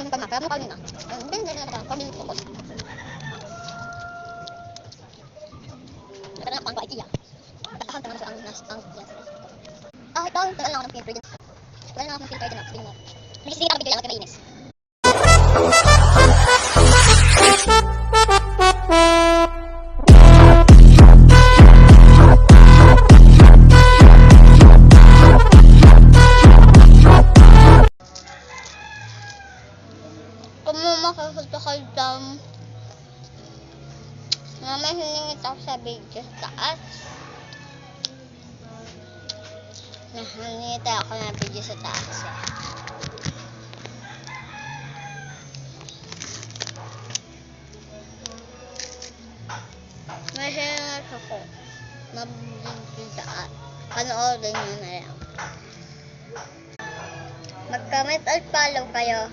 yung pamaka mo kanina. Hindi na kami ko. Karena ako ang idea. Tahan tangan sa ang nas ang yan. Ito ang tagal lang ng filter din. Wala na akong filter din ako mo. Nagsisingit ako bigla ako kainis. Kung makakita kayo dam, mamaya hiningit ako sa video sa taas. Nahanita ako ng video sa taas. May hiningit ako na video sa taas. Panoorin nyo na lang. Mag-comment at follow kayo.